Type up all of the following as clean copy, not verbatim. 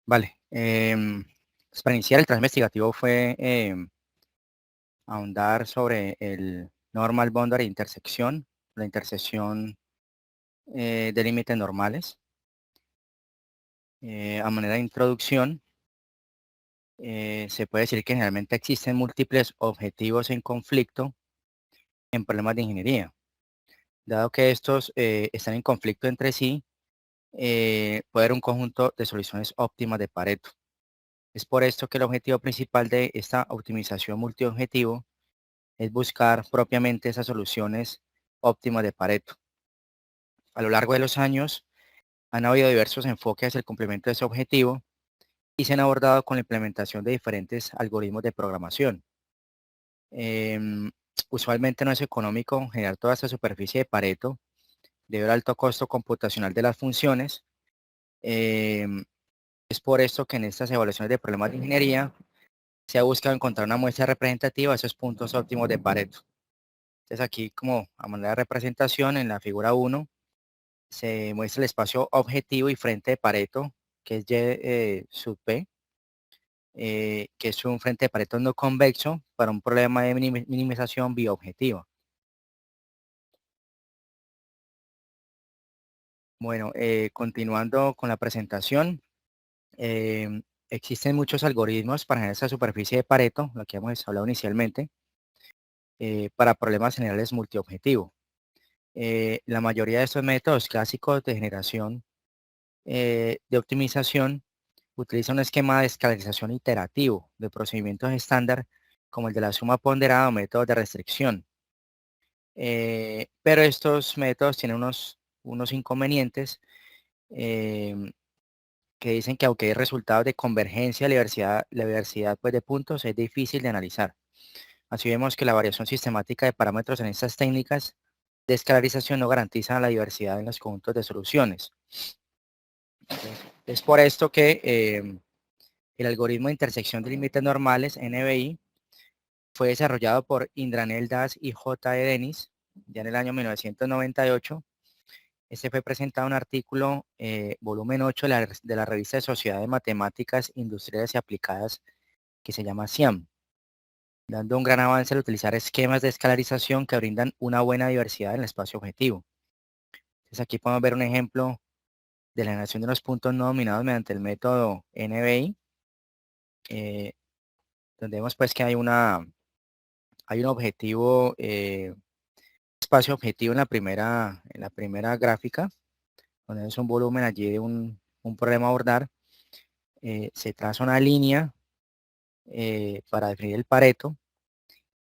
Vale. Pues para iniciar el trabajo investigativo fue ahondar sobre el Normal Boundary intersección, la intersección de límites normales. A manera de introducción, se puede decir que generalmente existen múltiples objetivos en conflicto en problemas de ingeniería. Dado que estos están en conflicto entre sí, puede haber un conjunto de soluciones óptimas de Pareto. Es por esto que el objetivo principal de esta optimización multiobjetivo es buscar propiamente esas soluciones óptimas de Pareto. A lo largo de los años han habido diversos enfoques hacia el cumplimiento de ese objetivo y se han abordado con la implementación de diferentes algoritmos de programación. Em, Usualmente no es económico generar toda esta superficie de Pareto debido al alto costo computacional de las funciones. Em, es por esto que en estas evaluaciones de problemas de ingeniería se ha buscado encontrar una muestra representativa de esos puntos óptimos de Pareto. Entonces aquí como a manera de representación en la figura 1 se muestra el espacio objetivo y frente de Pareto, que es Y sub P, que es un frente de Pareto no convexo para un problema de minimización biobjetiva. Bueno, continuando con la presentación, existen muchos algoritmos para generar esa superficie de Pareto, lo que hemos hablado inicialmente, para problemas generales multiobjetivo. La mayoría de estos métodos clásicos de generación de optimización utiliza un esquema de escalarización iterativo de procedimientos estándar como el de la suma ponderada o métodos de restricción. Pero estos métodos tienen unos inconvenientes em, que dicen que aunque hay resultados de convergencia, la diversidad pues, de puntos es difícil de analizar. Así vemos que la variación sistemática de parámetros en estas técnicas de escalarización no garantiza la diversidad en los conjuntos de soluciones. Es por esto que el algoritmo de intersección de límites normales, NBI, fue desarrollado por Indranil Das y J. E. Dennis ya en el año 1998. Este fue presentado en un artículo, volumen 8 de la revista de Sociedad de Matemáticas Industriales y Aplicadas, que se llama SIAM, dando un gran avance al utilizar esquemas de escalarización que brindan una buena diversidad en el espacio objetivo. Entonces aquí podemos ver un ejemplo de la generación de los puntos no dominados mediante el método NBI, eh, donde vemos pues que hay un objetivo, espacio objetivo en la primera gráfica, donde es un volumen allí de un problema a abordar. Se traza una línea para definir el Pareto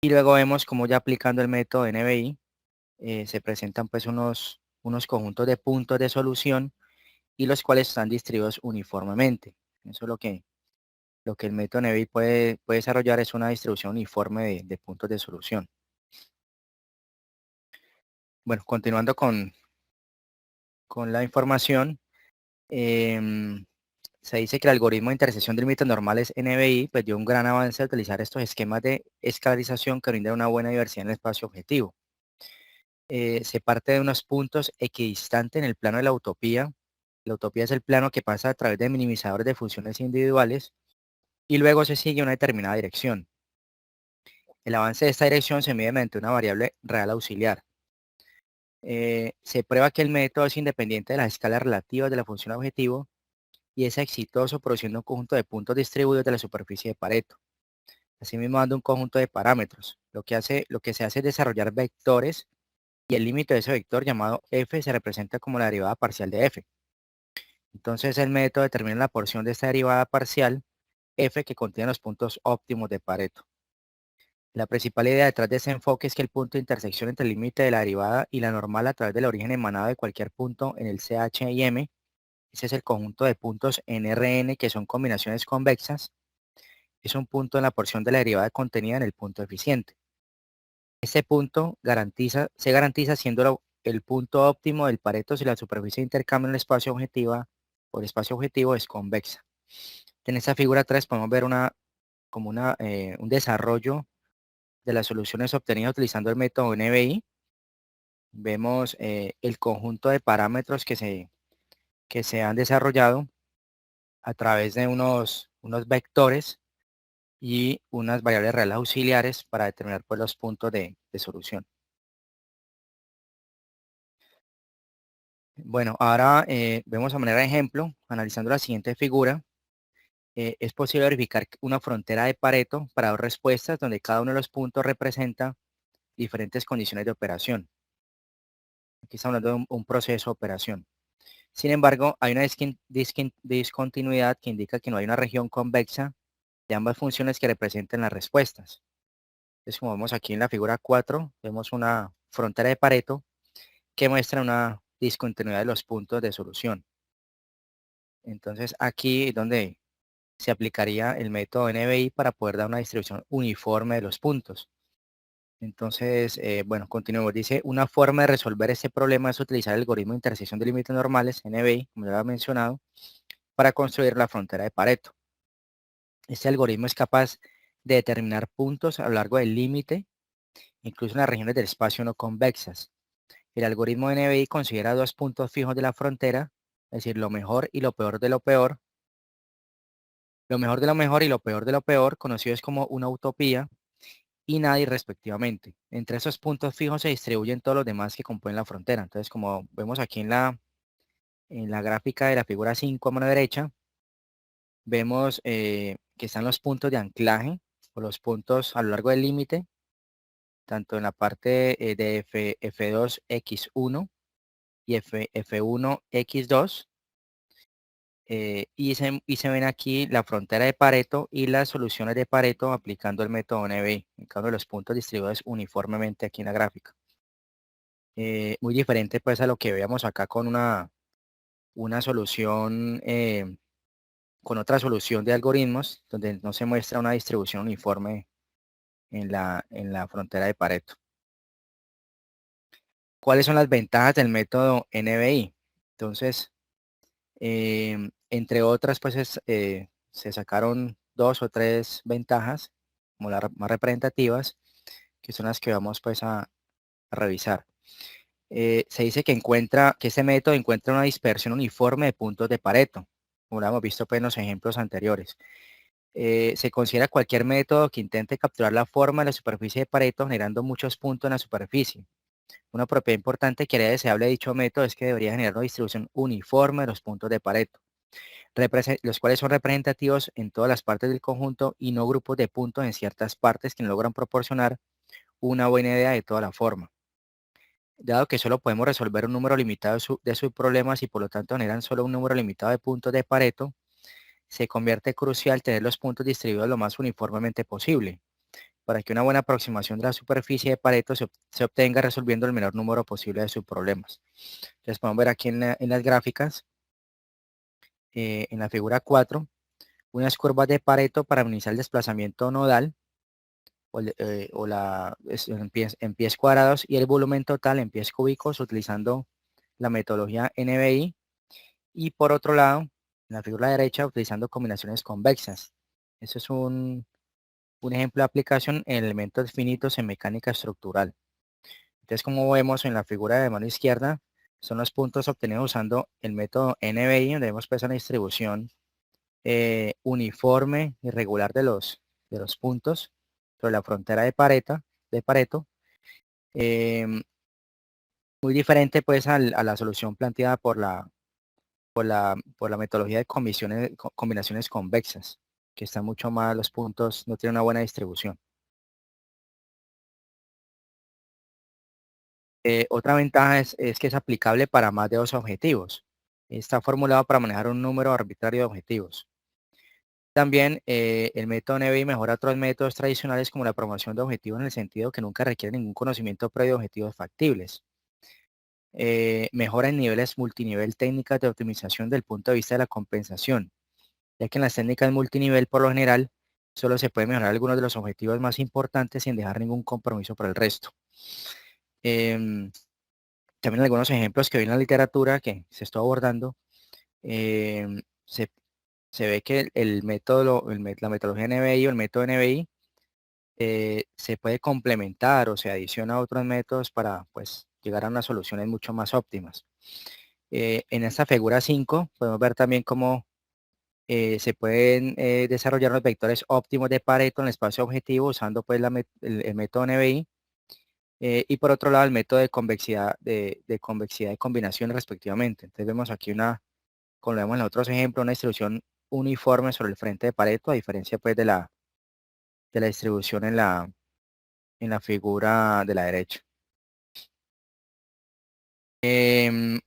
y luego vemos como ya aplicando el método NBI se presentan pues unos conjuntos de puntos de solución y los cuales están distribuidos uniformemente. Eso es lo que el método NBI puede desarrollar, es una distribución uniforme de puntos de solución. Bueno, continuando con la información, em, se dice que el algoritmo de intersección de límites normales NBI pues, dio un gran avance al utilizar estos esquemas de escalarización que brindan una buena diversidad en el espacio objetivo. Se parte de unos puntos equidistantes en el plano de la utopía. La utopía es el plano que pasa a través de minimizadores de funciones individuales y luego se sigue una determinada dirección. El avance de esta dirección se mide mediante una variable real auxiliar. Se prueba que el método es independiente de las escalas relativas de la función objetivo y es exitoso produciendo un conjunto de puntos distribuidos de la superficie de Pareto. Asimismo, dando un conjunto de parámetros. Lo que se hace es desarrollar vectores y el límite de ese vector llamado f se representa como la derivada parcial de f. Entonces el método determina la porción de esta derivada parcial f que contiene los puntos óptimos de Pareto. La principal idea detrás de ese enfoque es que el punto de intersección entre el límite de la derivada y la normal a través del origen emanado de cualquier punto en el CH y M, ese es el conjunto de puntos en Rn que son combinaciones convexas, es un punto en la porción de la derivada contenida en el punto eficiente. Este punto se garantiza siendo el punto óptimo del Pareto si la superficie de intercambio en el espacio objetiva o el espacio objetivo es convexa. En esta figura 3 podemos ver un desarrollo de las soluciones obtenidas utilizando el método NBI. Vemos el conjunto de parámetros que se han desarrollado a través de unos vectores y unas variables reales auxiliares para determinar pues, los puntos de solución. Bueno, ahora vemos a manera de ejemplo, analizando la siguiente figura, es posible verificar una frontera de Pareto para dos respuestas donde cada uno de los puntos representa diferentes condiciones de operación. Aquí estamos hablando de un proceso de operación. Sin embargo, hay una discontinuidad que indica que no hay una región convexa de ambas funciones que representen las respuestas. Entonces, como vemos aquí en la figura 4, vemos una frontera de Pareto que muestra una discontinuidad de los puntos de solución. Entonces, aquí es donde se aplicaría el método NBI para poder dar una distribución uniforme de los puntos. Entonces, bueno, continuemos. Dice, una forma de resolver este problema es utilizar el algoritmo de intersección de límites normales, NBI, como ya había mencionado, para construir la frontera de Pareto. Este algoritmo es capaz de determinar puntos a lo largo del límite, incluso en las regiones del espacio no convexas. El algoritmo NBI considera dos puntos fijos de la frontera, es decir, lo mejor y lo peor de lo peor. Lo mejor de lo mejor y lo peor de lo peor, conocidos como una utopía y nadie respectivamente. Entre esos puntos fijos se distribuyen todos los demás que componen la frontera. Entonces, como vemos aquí en la gráfica de la figura 5 a mano derecha, vemos que están los puntos de anclaje o los puntos a lo largo del límite, tanto en la parte de F2X1 y F1X2. Y se ven aquí la frontera de Pareto y las soluciones de Pareto aplicando el método NBI, en cada uno de los puntos distribuidos uniformemente aquí en la gráfica. Muy diferente pues a lo que veíamos acá con una solución, con otra solución de algoritmos, donde no se muestra una distribución uniforme en la frontera de Pareto. ¿Cuáles son las ventajas del método NBI? Entonces, entre otras, pues se sacaron dos o tres ventajas, como las más representativas, que son las que vamos pues a revisar. Se dice que este método encuentra una dispersión uniforme de puntos de Pareto, como lo hemos visto pues, en los ejemplos anteriores. Se considera cualquier método que intente capturar la forma de la superficie de Pareto generando muchos puntos en la superficie. Una propiedad importante que haría deseable dicho método es que debería generar una distribución uniforme de los puntos de Pareto, los cuales son representativos en todas las partes del conjunto y no grupos de puntos en ciertas partes que no logran proporcionar una buena idea de toda la forma. Dado que solo podemos resolver un número limitado de subproblemas y por lo tanto generan solo un número limitado de puntos de Pareto, se convierte crucial tener los puntos distribuidos lo más uniformemente posible, para que una buena aproximación de la superficie de Pareto se obtenga resolviendo el menor número posible de subproblemas. Entonces podemos ver aquí en las gráficas, en la figura 4, unas curvas de Pareto para minimizar el desplazamiento nodal en pies cuadrados y el volumen total en pies cúbicos utilizando la metodología NBI, y por otro lado, en la figura derecha, utilizando combinaciones convexas. Eso es un ejemplo de aplicación en elementos finitos en mecánica estructural. Entonces, como vemos en la figura de mano izquierda, son los puntos obtenidos usando el método NBI, donde vemos pues una distribución uniforme y regular de los puntos sobre la frontera de Pareto. Muy diferente pues a la solución planteada por la metodología de combinaciones convexas, que están mucho más, los puntos no tienen una buena distribución. Otra ventaja es que es aplicable para más de dos objetivos. Está formulado para manejar un número arbitrario de objetivos. También el método NBI mejora otros métodos tradicionales como la promoción de objetivos en el sentido que nunca requiere ningún conocimiento previo de objetivos factibles. Mejora en niveles multinivel técnicas de optimización del punto de vista de la compensación, ya que en las técnicas multinivel por lo general solo se puede mejorar algunos de los objetivos más importantes sin dejar ningún compromiso para el resto. Em, También algunos ejemplos que vi en la literatura que se está abordando, em, se, se ve que el método, la metodología NBI o el método NBI se puede complementar o se adiciona a otros métodos para pues, llegar a unas soluciones mucho más óptimas. En esta figura 5 podemos ver también cómo Se pueden desarrollar los vectores óptimos de Pareto en el espacio objetivo usando pues el método NBI. Y por otro lado el método de convexidad de combinación respectivamente. Entonces vemos aquí como lo vemos en los otros ejemplos, una distribución uniforme sobre el frente de Pareto, a diferencia pues de la distribución en la figura de la derecha. Em,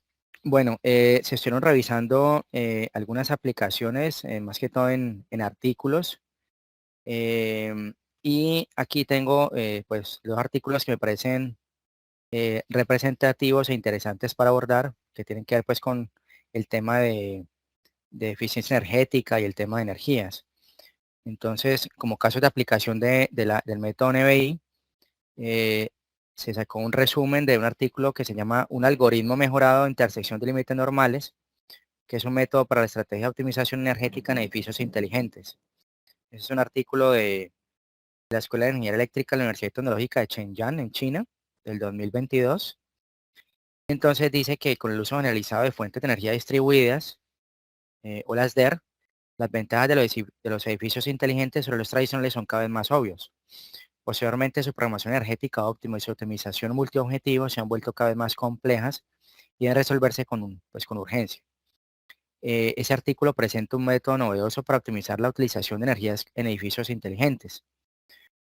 bueno, se estuvieron revisando algunas aplicaciones, más que todo en artículos. em, y aquí tengo pues dos artículos que me parecen representativos e interesantes para abordar, que tienen que ver pues con el tema de eficiencia energética y el tema de energías. Entonces, como casos de aplicación del método NBI, eh, se sacó un resumen de un artículo que se llama Un algoritmo mejorado de intersección de límites normales, que es un método para la estrategia de optimización energética en edificios inteligentes. Ese es un artículo de la Escuela de Ingeniería Eléctrica de la Universidad Tecnológica de Shenyang, en China, del 2022. Entonces dice que con el uso generalizado de fuentes de energía distribuidas, o las DER, las ventajas de los edificios inteligentes sobre los tradicionales son cada vez más obvios. Posteriormente, su programación energética óptima y su optimización multiobjetivo se han vuelto cada vez más complejas y deben resolverse con urgencia. Ese artículo presenta un método novedoso para optimizar la utilización de energías en edificios inteligentes.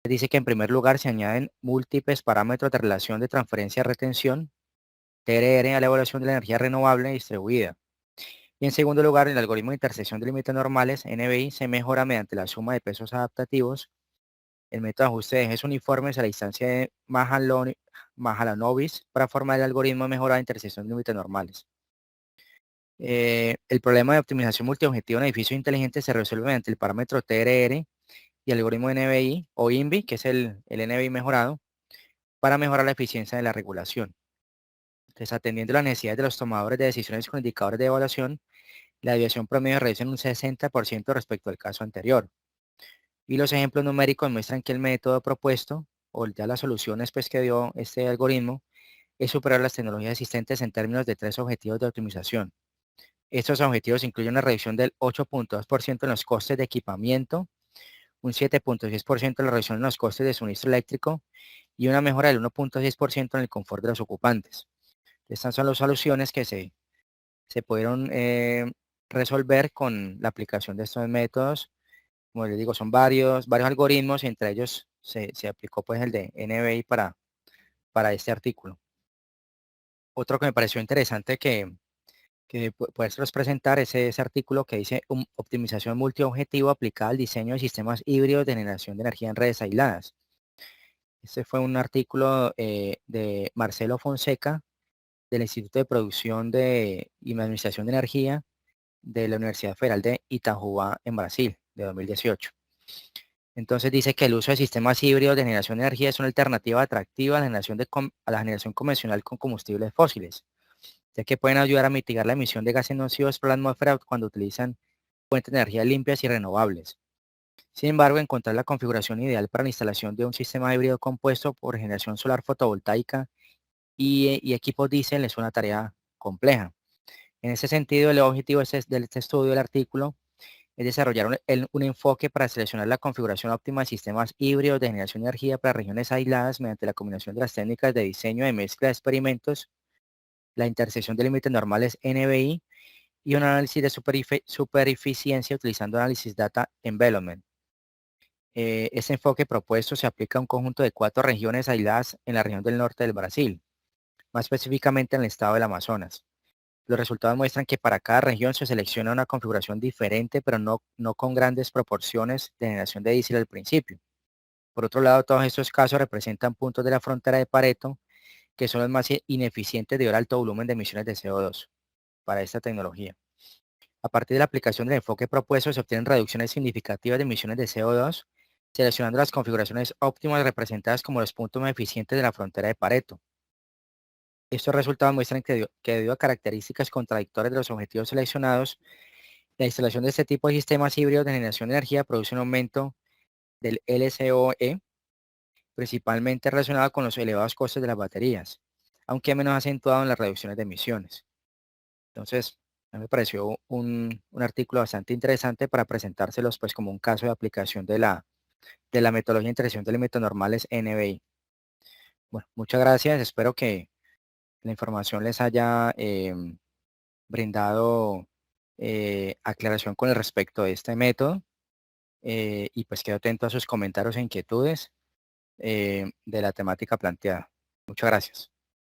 Dice que en primer lugar se añaden múltiples parámetros de relación de transferencia-retención, TRR, a la evaluación de la energía renovable distribuida. Y en segundo lugar, el algoritmo de intersección de límites normales, NBI, se mejora mediante la suma de pesos adaptativos, el método de ajuste de ejes uniformes a la distancia de Mahalanobis para formar el algoritmo de mejora de intersección de límites normales. El problema de optimización multiobjetivo en edificios inteligentes se resuelve mediante el parámetro TRR y el algoritmo NBI o INVI, que es el NBI mejorado, para mejorar la eficiencia de la regulación. Entonces, atendiendo las necesidades de los tomadores de decisiones con indicadores de evaluación, la desviación promedio reduce en un 60% respecto al caso anterior. Y los ejemplos numéricos muestran que el método propuesto, o ya las soluciones pues, que dio este algoritmo, es superior a las tecnologías existentes en términos de tres objetivos de optimización. Estos objetivos incluyen una reducción del 8.2% en los costes de equipamiento, un 7.6% en la reducción en los costes de suministro eléctrico y una mejora del 1.6% en el confort de los ocupantes. Estas son las soluciones que se pudieron resolver con la aplicación de estos métodos. Como les digo, son varios algoritmos, y entre ellos se aplicó pues el de NBI para este artículo. Otro que me pareció interesante que poderlos presentar es ese artículo que dice optimización multiobjetivo aplicada al diseño de sistemas híbridos de generación de energía en redes aisladas. Este fue un artículo de Marcelo Fonseca del Instituto de Producción y Administración de Energía de la Universidad Federal de Itajuá en Brasil, de 2018. Entonces dice que el uso de sistemas híbridos de generación de energía es una alternativa atractiva a a la generación convencional con combustibles fósiles, ya que pueden ayudar a mitigar la emisión de gases nocivos por la atmósfera cuando utilizan fuentes de energía limpias y renovables. Sin embargo, encontrar la configuración ideal para la instalación de un sistema híbrido compuesto por generación solar fotovoltaica y equipos diésel es una tarea compleja. En ese sentido, el objetivo de este estudio del artículo es desarrollar un enfoque para seleccionar la configuración óptima de sistemas híbridos de generación de energía para regiones aisladas mediante la combinación de las técnicas de diseño de mezcla de experimentos, la intersección de límites normales NBI y un análisis de supereficiencia utilizando análisis data envelopment. Este enfoque propuesto se aplica a un conjunto de 4 regiones aisladas en la región del norte del Brasil, más específicamente en el estado del Amazonas. Los resultados muestran que para cada región se selecciona una configuración diferente, pero no con grandes proporciones de generación de diésel al principio. Por otro lado, todos estos casos representan puntos de la frontera de Pareto, que son los más ineficientes debido al alto volumen de emisiones de CO2 para esta tecnología. A partir de la aplicación del enfoque propuesto, se obtienen reducciones significativas de emisiones de CO2, seleccionando las configuraciones óptimas representadas como los puntos más eficientes de la frontera de Pareto. Estos resultados muestran que debido a características contradictorias de los objetivos seleccionados, la instalación de este tipo de sistemas híbridos de generación de energía produce un aumento del LCOE, principalmente relacionado con los elevados costes de las baterías, aunque menos acentuado en las reducciones de emisiones. Entonces, A mí me pareció un artículo bastante interesante para presentárselos pues como un caso de aplicación de la metodología de intersección de límites normales NBI. Bueno, muchas gracias. Espero que la información les haya brindado aclaración con el respecto de este método y pues quedo atento a sus comentarios e inquietudes de la temática planteada. Muchas gracias.